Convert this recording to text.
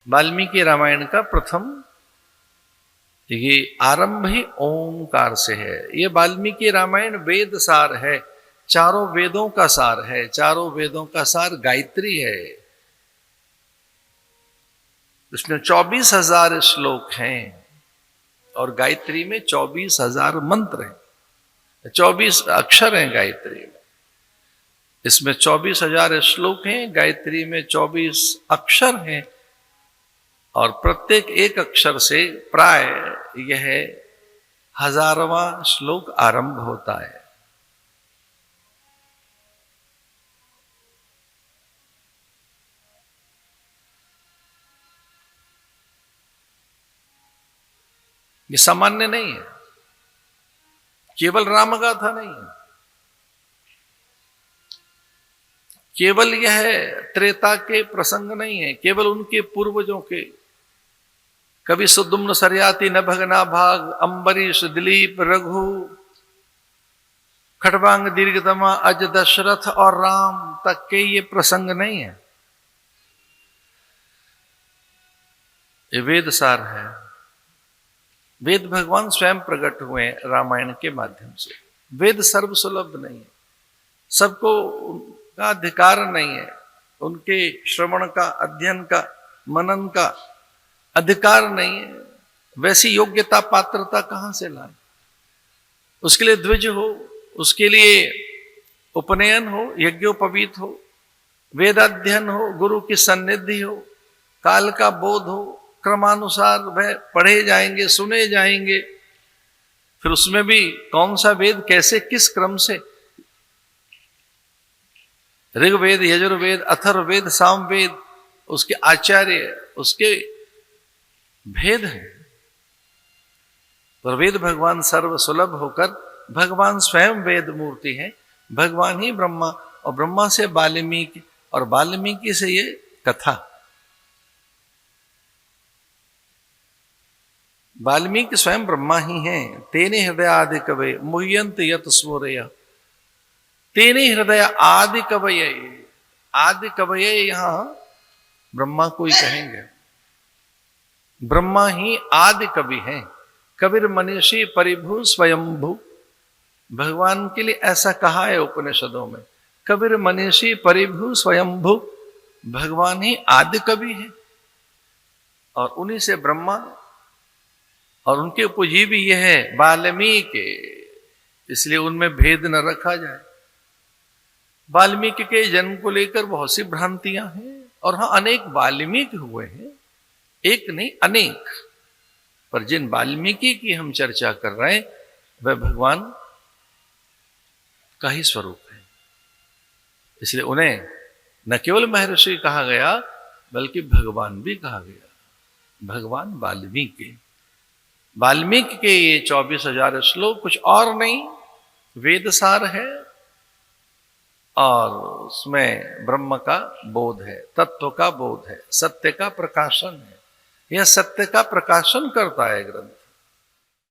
वाल्मीकि रामायण का प्रथम ये आरंभ ही ओंकार से है। ये वाल्मीकि रामायण वेद सार है, चारों वेदों का सार है। चारों वेदों का सार गायत्री है। उसमें 24,000 श्लोक हैं और गायत्री में 24,000 मंत्र हैं। 24 अक्षर हैं गायत्री में। इसमें 24,000 श्लोक हैं, गायत्री में 24 अक्षर हैं और प्रत्येक एक अक्षर से प्राय यह 1000वां श्लोक आरंभ होता है। ये सामान्य नहीं है, केवल रामगाथा नहीं है, केवल यह त्रेता के प्रसंग नहीं है, केवल उनके पूर्वजों के कवि सुदुम्न सरयाति नभगना भाग अम्बरीश दिलीप रघु खटवांग दीर्घतमा अज दशरथ और राम तक के ये प्रसंग नहीं है। ये वेद सार है। वेद भगवान स्वयं प्रकट हुए रामायण के माध्यम से। वेद सर्वसुलभ नहीं है, सबको उनका अधिकार नहीं है, उनके श्रवण का, अध्ययन का, मनन का अधिकार नहीं है। वैसी योग्यता पात्रता कहां से लाए? उसके लिए द्विज हो, उसके लिए उपनयन हो, यज्ञोपवीत हो, वेदाध्ययन हो, गुरु की सन्निधि हो, काल का बोध हो, क्रमानुसार वह पढ़े जाएंगे, सुने जाएंगे। फिर उसमें भी कौन सा वेद कैसे किस क्रम से, ऋग्वेद, यजुर्वेद, अथर्ववेद, सामवेद, उसके आचार्य, उसके भेद है। पर वेद भगवान सर्व सुलभ होकर भगवान स्वयं वेद मूर्ति है। भगवान ही ब्रह्मा और ब्रह्मा से वाल्मीकि और वाल्मीकि से ये कथा। वाल्मीकि स्वयं ब्रह्मा ही हैं। तेने हृदय आदि कवये मुह्यन्त यत स्वरया। तेने हृदय आदि कवये, आदि कवये यहां ब्रह्मा को ही कहेंगे। ब्रह्मा ही आदि कवि हैं। कबीर मनीषी परिभू स्वयंभू, भगवान के लिए ऐसा कहा है उपनिषदों में। कबीर मनीषी परिभू स्वयंभू, भगवान ही आदि कवि है और उन्हीं से ब्रह्मा और उनके उपजीवी यह है वाल्मीकि, इसलिए उनमें भेद न रखा जाए। वाल्मीकि के जन्म को लेकर बहुत सी भ्रांतियां हैं और हाँ, अनेक वाल्मीकि हुए हैं, एक नहीं अनेक। पर जिन वाल्मीकि की हम चर्चा कर रहे हैं वह भगवान का ही स्वरूप है, इसलिए उन्हें न केवल महर्षि कहा गया बल्कि भगवान भी कहा गया। भगवान वाल्मीकि। वाल्मीकि के ये 24,000 श्लोक कुछ और नहीं, वेद सार है और उसमें ब्रह्म का बोध है, तत्व का बोध है, सत्य का प्रकाशन है। यह सत्य का प्रकाशन करता है ग्रंथ।